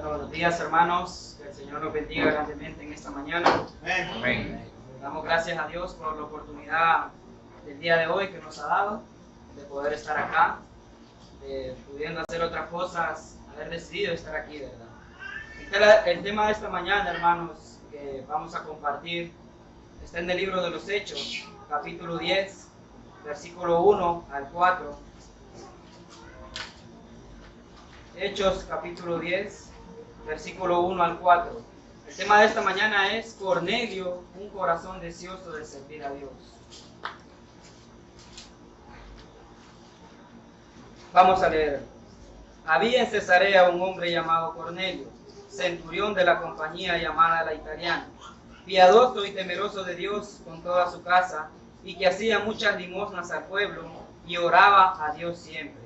Buenos días, hermanos. Que el Señor nos bendiga grandemente en esta mañana. Amén. Damos gracias a Dios por la oportunidad del día de hoy que nos ha dado de poder estar acá, pudiendo hacer otras cosas, haber decidido estar aquí, ¿verdad? El tema de esta mañana, hermanos, que vamos a compartir está en el libro de los Hechos, capítulo 10, versículo 1 al 4. Hechos, capítulo 10, versículo 1 al 4. El tema de esta mañana es Cornelio, un corazón deseoso de servir a Dios. Vamos a leer. Había en Cesarea un hombre llamado Cornelio, centurión de la compañía llamada la Italiana, piadoso y temeroso de Dios con toda su casa, y que hacía muchas limosnas al pueblo y oraba a Dios siempre.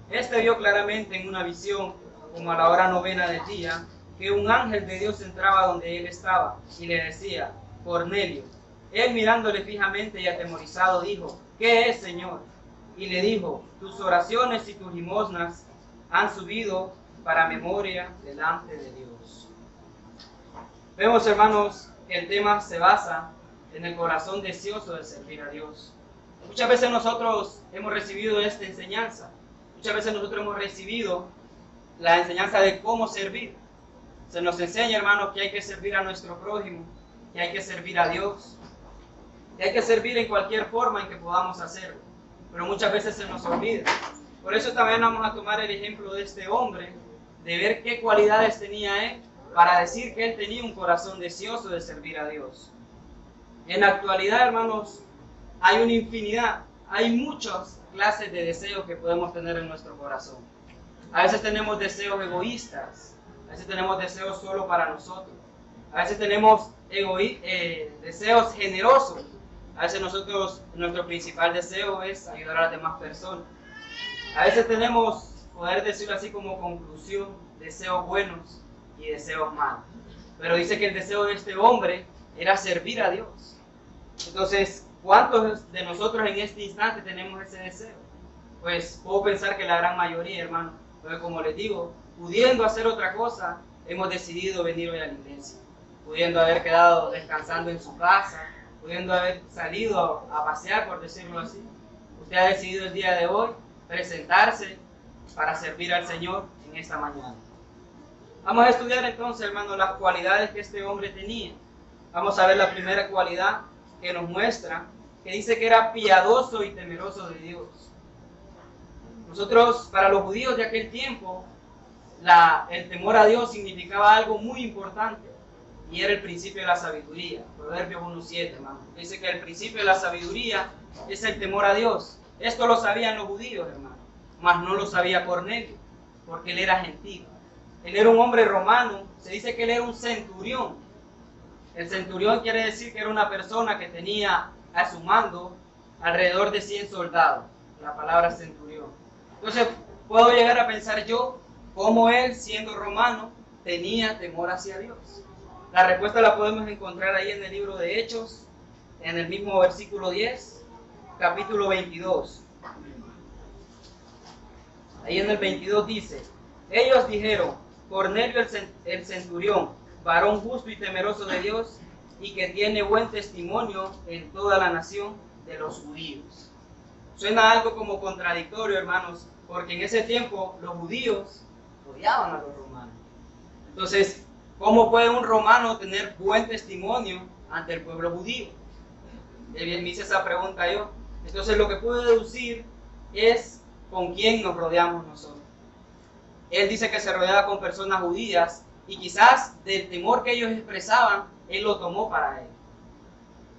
Este vio claramente en una visión, como a la hora novena del día, que un ángel de Dios entraba donde él estaba y le decía: Cornelio. Él, mirándole fijamente y atemorizado, dijo: ¿Qué es, Señor? Y le dijo: tus oraciones y tus limosnas han subido para memoria delante de Dios. Vemos, hermanos, que el tema se basa en el corazón deseoso de servir a Dios. Muchas veces nosotros hemos recibido esta enseñanza. Muchas veces nosotros hemos recibido la enseñanza de cómo servir. Se nos enseña, hermanos, que hay que servir a nuestro prójimo, que hay que servir a Dios, que hay que servir en cualquier forma en que podamos hacerlo. Pero muchas veces se nos olvida. Por eso también vamos a tomar el ejemplo de este hombre, de ver qué cualidades tenía él, para decir que él tenía un corazón deseoso de servir a Dios. En la actualidad, hermanos, hay una infinidad, hay muchas clases de deseos que podemos tener en nuestro corazón. A veces tenemos deseos egoístas, a veces tenemos deseos solo para nosotros, a veces tenemos deseos generosos, a veces nuestro principal deseo es ayudar a las demás personas. A veces tenemos, poder decirlo así como conclusión, deseos buenos y deseos malos. Pero dice que el deseo de este hombre era servir a Dios. Entonces, ¿cuántos de nosotros en este instante tenemos ese deseo? Pues puedo pensar que la gran mayoría, hermano. Pero como les digo, pudiendo hacer otra cosa, hemos decidido venir hoy a la iglesia. Pudiendo haber quedado descansando en su casa, pudiendo haber salido a pasear, por decirlo así. Usted ha decidido el día de hoy presentarse para servir al Señor en esta mañana. Vamos a estudiar entonces, hermano, las cualidades que este hombre tenía. Vamos a ver la primera cualidad que nos muestra, que dice que era piadoso y temeroso de Dios. Nosotros, para los judíos de aquel tiempo, el temor a Dios significaba algo muy importante, y era el principio de la sabiduría. Proverbios 1:7, hermano. Dice que el principio de la sabiduría es el temor a Dios. Esto lo sabían los judíos, hermano, mas no lo sabía Cornelio, porque él era gentil. Él era un hombre romano, se dice que él era un centurión. El centurión quiere decir que era una persona que tenía a su mando alrededor de 100 soldados, la palabra centurión. Entonces, puedo llegar a pensar yo cómo él, siendo romano, tenía temor hacia Dios. La respuesta la podemos encontrar ahí en el libro de Hechos, en el mismo versículo 10, capítulo 22. Ahí en el 22 dice: ellos dijeron: Cornelio el centurión, varón justo y temeroso de Dios, y que tiene buen testimonio en toda la nación de los judíos. Suena algo como contradictorio, hermanos, porque en ese tiempo los judíos odiaban a los romanos. Entonces, ¿cómo puede un romano tener buen testimonio ante el pueblo judío? Me hice esa pregunta yo. Entonces, lo que puedo deducir es con quién nos rodeamos nosotros. Él dice que se rodeaba con personas judías, y quizás del temor que ellos expresaban, él lo tomó para él.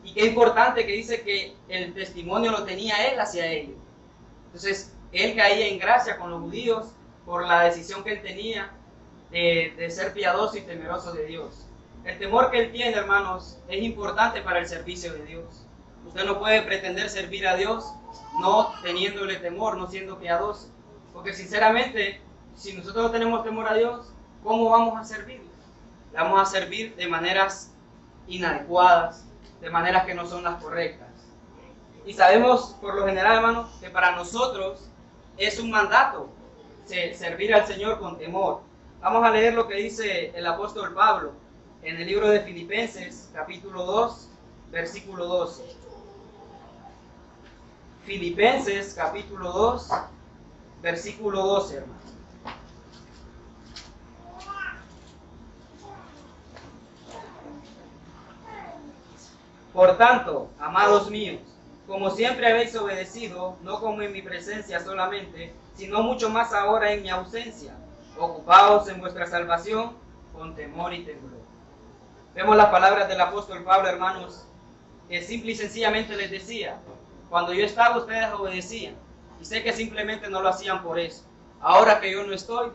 Y qué importante que dice que el testimonio lo tenía él hacia ellos. Entonces, él caía en gracia con los judíos por la decisión que él tenía de ser piadoso y temeroso de Dios. El temor que él tiene, hermanos, es importante para el servicio de Dios. Usted no puede pretender servir a Dios no teniéndole temor, no siendo piadoso. Porque sinceramente, si nosotros no tenemos temor a Dios, ¿cómo vamos a servirle? Le vamos a servir de maneras inadecuadas, de maneras que no son las correctas. Y sabemos, por lo general, hermanos, que para nosotros es un mandato servir al Señor con temor. Vamos a leer lo que dice el apóstol Pablo en el libro de Filipenses, capítulo 2, versículo 12. Filipenses, capítulo 2, versículo 12, hermano. Por tanto, amados míos, como siempre habéis obedecido, no como en mi presencia solamente, sino mucho más ahora en mi ausencia, ocupaos en vuestra salvación con temor y temblor. Vemos las palabras del apóstol Pablo, hermanos, que simple y sencillamente les decía, cuando yo estaba ustedes obedecían, y sé que simplemente no lo hacían por eso. Ahora que yo no estoy,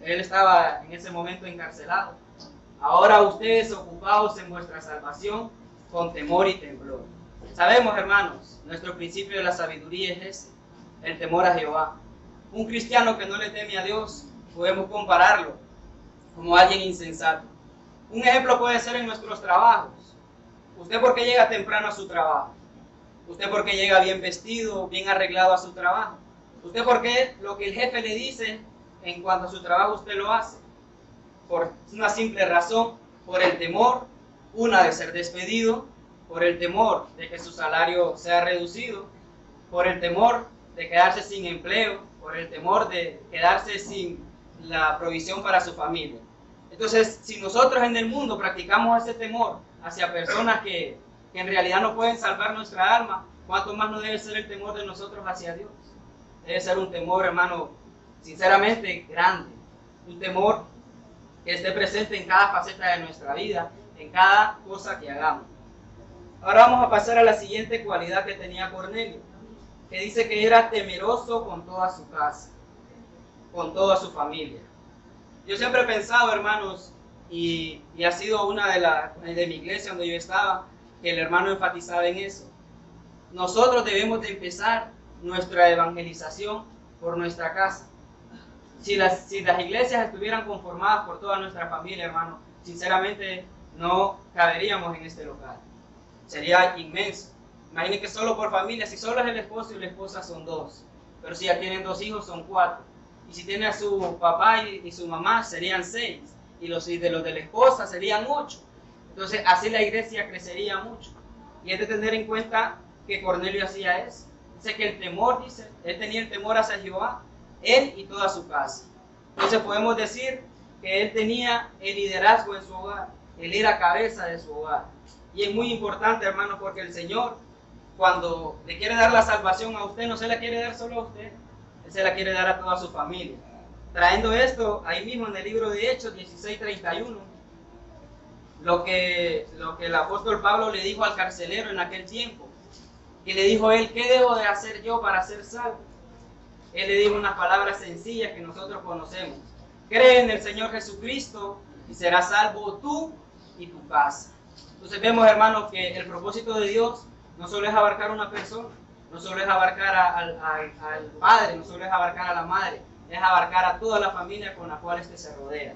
él estaba en ese momento encarcelado, ahora ustedes ocupaos en vuestra salvación con temor y temblor. Sabemos, hermanos, nuestro principio de la sabiduría es ese, el temor a Jehová. Un cristiano que no le teme a Dios, podemos compararlo como alguien insensato. Un ejemplo puede ser en nuestros trabajos. ¿Usted por qué llega temprano a su trabajo? ¿Usted por qué llega bien vestido, bien arreglado a su trabajo? ¿Usted por qué lo que el jefe le dice en cuanto a su trabajo usted lo hace? Por una simple razón, por el temor, una de ser despedido, por el temor de que su salario sea reducido, por el temor de quedarse sin empleo, por el temor de quedarse sin la provisión para su familia. Entonces, si nosotros en el mundo practicamos ese temor hacia personas que en realidad no pueden salvar nuestra alma, ¿cuánto más no debe ser el temor de nosotros hacia Dios? Debe ser un temor, hermano, sinceramente grande, un temor que esté presente en cada faceta de nuestra vida, en cada cosa que hagamos. Ahora vamos a pasar a la siguiente cualidad que tenía Cornelio, que dice que era temeroso con toda su casa, con toda su familia. Yo siempre he pensado, hermanos, y ha sido una de mi iglesia donde yo estaba, que el hermano enfatizaba en eso. Nosotros debemos de empezar nuestra evangelización por nuestra casa. Si las iglesias estuvieran conformadas por toda nuestra familia, hermano, sinceramente no caberíamos en este local. Sería inmenso. Imaginen que solo por familia, si solo es el esposo y la esposa son 2, pero si ya tienen 2 hijos son 4. Y si tiene a su papá y su mamá serían 6, y los de la esposa serían 8. Entonces así la iglesia crecería mucho. Y es de tener en cuenta que Cornelio hacía eso. Dice que el temor, dice, él tenía el temor hacia Jehová, él y toda su casa. Entonces podemos decir que él tenía el liderazgo en su hogar, él era cabeza de su hogar. Y es muy importante, hermano, porque el Señor, cuando le quiere dar la salvación a usted, no se la quiere dar solo a usted, él se la quiere dar a toda su familia. Trayendo esto ahí mismo en el libro de Hechos 16:31, lo que el apóstol Pablo le dijo al carcelero en aquel tiempo, y le dijo él, ¿qué debo de hacer yo para ser salvo? Él le dijo unas palabras sencillas que nosotros conocemos. Cree en el Señor Jesucristo y serás salvo tú y tu casa. Entonces vemos, hermanos, que el propósito de Dios no solo es abarcar a una persona, no solo es abarcar al padre, no solo es abarcar a la madre, es abarcar a toda la familia con la cual éste se rodea.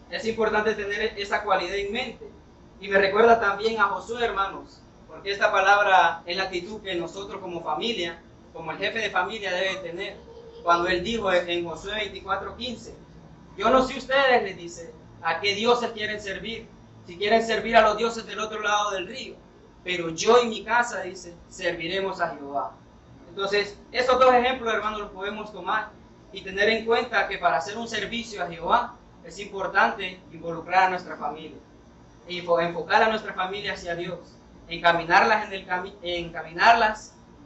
Es importante tener esa cualidad en mente. Y me recuerda también a Josué, hermanos, porque esta palabra es la actitud que nosotros como familia, como el jefe de familia debe tener. Cuando él dijo en Josué 24:15, yo no sé ustedes, les dice, a qué dioses quieren servir, si quieren servir a los dioses del otro lado del río, pero yo y mi casa, dice, serviremos a Jehová. Entonces, esos 2 ejemplos, hermanos, los podemos tomar y tener en cuenta que para hacer un servicio a Jehová es importante involucrar a nuestra familia y enfocar a nuestra familia hacia Dios, encaminarlas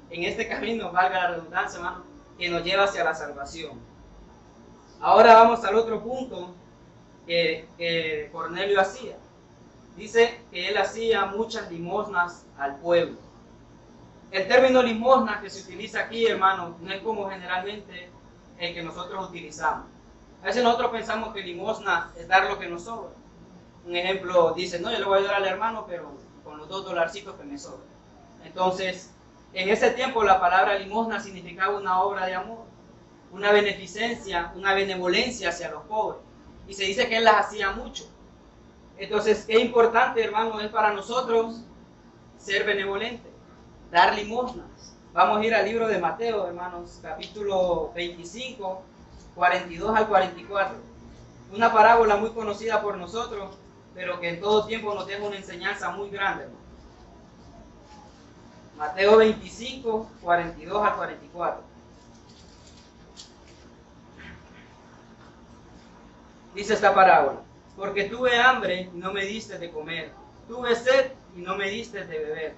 en este camino, valga la redundancia, hermano, que nos lleva hacia la salvación. Ahora vamos al otro punto que Cornelio hacía. Dice que él hacía muchas limosnas al pueblo. El término limosna que se utiliza aquí, hermano, no es como generalmente el que nosotros utilizamos. A veces nosotros pensamos que limosna es dar lo que nos sobra. Un ejemplo dice, no, yo le voy a ayudar al hermano, pero con los $2 que me sobran. Entonces, en ese tiempo la palabra limosna significaba una obra de amor, una beneficencia, una benevolencia hacia los pobres. Y se dice que él las hacía mucho. Entonces, qué importante, hermano, es para nosotros ser benevolentes, dar limosnas. Vamos a ir al libro de Mateo, hermanos, capítulo 25, 42 al 44. Una parábola muy conocida por nosotros, pero que en todo tiempo nos deja una enseñanza muy grande, hermano. Mateo 25, 42 al 44. Dice esta parábola: porque tuve hambre y no me diste de comer, tuve sed y no me diste de beber,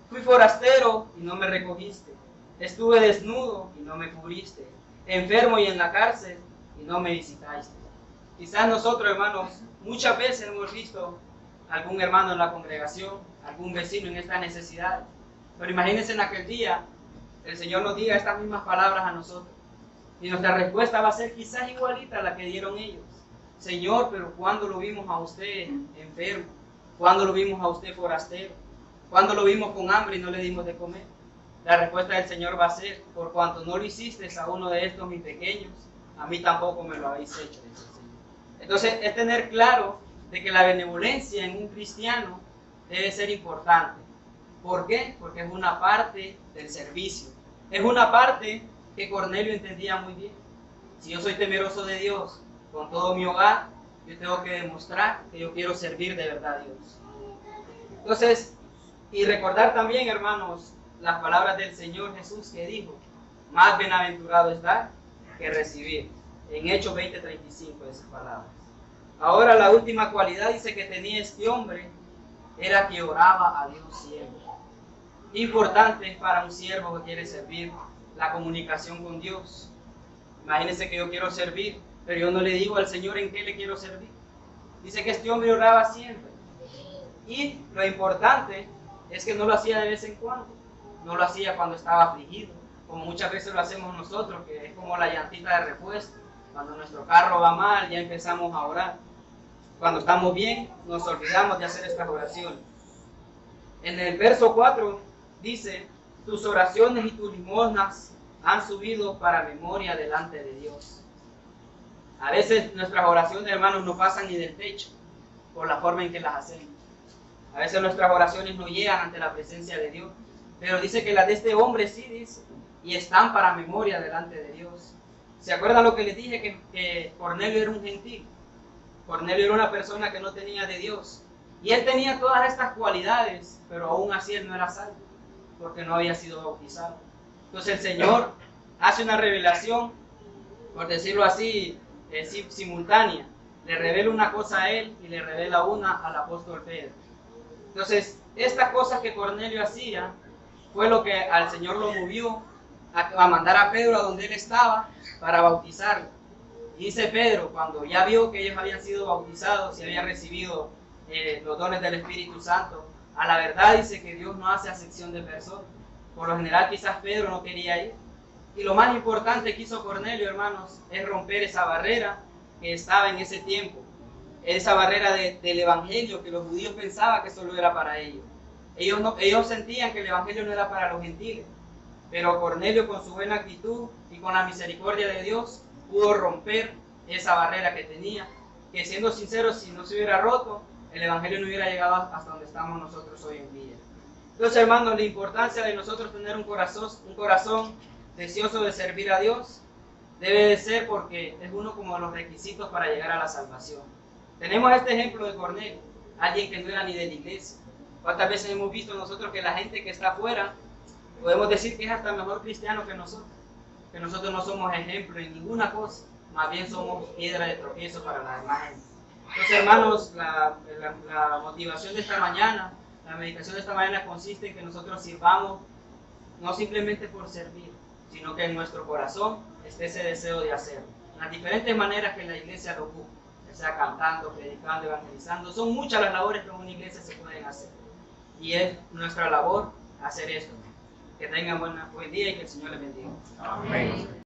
fui forastero y no me recogiste, estuve desnudo y no me cubriste, enfermo y en la cárcel y no me visitaste. Quizás nosotros, hermanos, muchas veces hemos visto algún hermano en la congregación, algún vecino en esta necesidad, pero imagínense en aquel día el Señor nos diga estas mismas palabras a nosotros y nuestra respuesta va a ser quizás igualita a la que dieron ellos. Señor, pero ¿cuándo lo vimos a usted enfermo? ¿Cuándo lo vimos a usted forastero? ¿Cuándo lo vimos con hambre y no le dimos de comer? La respuesta del Señor va a ser: por cuanto no lo hiciste a uno de estos mis pequeños, a mí tampoco me lo habéis hecho, dice el Señor. Entonces, es tener claro de que la benevolencia en un cristiano debe ser importante. ¿Por qué? Porque es una parte del servicio. Es una parte que Cornelio entendía muy bien. Si yo soy temeroso de Dios con todo mi hogar, yo tengo que demostrar que yo quiero servir de verdad a Dios. Entonces, y recordar también, hermanos, las palabras del Señor Jesús que dijo: más bienaventurado es dar que recibir. En Hechos 20:35 de esas palabras. Ahora, la última cualidad dice que tenía este hombre era que oraba a Dios siempre. Importante para un siervo que quiere servir, la comunicación con Dios. Imagínense que yo quiero servir, pero yo no le digo al Señor en qué le quiero servir. Dice que este hombre oraba siempre. Y lo importante es que no lo hacía de vez en cuando. No lo hacía cuando estaba afligido, como muchas veces lo hacemos nosotros, que es como la llantita de repuesto. Cuando nuestro carro va mal, ya empezamos a orar. Cuando estamos bien, nos olvidamos de hacer estas oraciones. En el verso 4 dice: tus oraciones y tus limosnas han subido para memoria delante de Dios. A veces nuestras oraciones, hermanos, no pasan ni del techo por la forma en que las hacemos. A veces nuestras oraciones no llegan ante la presencia de Dios. Pero dice que las de este hombre sí, dice, y están para memoria delante de Dios. ¿Se acuerdan lo que les dije? Que Cornelio era un gentil. Cornelio era una persona que no tenía de Dios. Y él tenía todas estas cualidades, pero aún así él no era salvo, porque no había sido bautizado. Entonces el Señor hace una revelación, por decirlo así, simultánea. Le revela una cosa a él y le revela una al apóstol Pedro. Entonces, estas cosas que Cornelio hacía fue lo que al Señor lo movió a mandar a Pedro a donde él estaba para bautizarlo. Y dice Pedro, cuando ya vio que ellos habían sido bautizados y habían recibido los dones del Espíritu Santo, a la verdad dice que Dios no hace acepción de personas. Por lo general quizás Pedro no quería ir. Y lo más importante que hizo Cornelio, hermanos, es romper esa barrera que estaba en ese tiempo. Esa barrera del evangelio que los judíos pensaban que solo era para ellos. Ellos sentían que el evangelio no era para los gentiles. Pero Cornelio, con su buena actitud y con la misericordia de Dios, pudo romper esa barrera que tenía. Que, siendo sinceros, si no se hubiera roto, el evangelio no hubiera llegado hasta donde estamos nosotros hoy en día. Entonces, hermanos, la importancia de nosotros tener un corazón deseoso de servir a Dios debe de ser, porque es uno como de los requisitos para llegar a la salvación. Tenemos este ejemplo de Cornelio, alguien que no era ni de la iglesia. ¿Cuántas veces hemos visto nosotros que la gente que está afuera, podemos decir que es hasta mejor cristiano que nosotros no somos ejemplo en ninguna cosa, más bien somos piedra de tropiezo para la demás gente? Entonces, hermanos, la motivación de esta mañana, la meditación de esta mañana consiste en que nosotros sirvamos no simplemente por servir, sino que en nuestro corazón esté ese deseo de hacerlo. Las diferentes maneras que la iglesia lo ocupa, ya sea cantando, predicando, evangelizando, son muchas las labores que en una iglesia se pueden hacer. Y es nuestra labor hacer esto. Que tengan buen día y que el Señor les bendiga. Amén.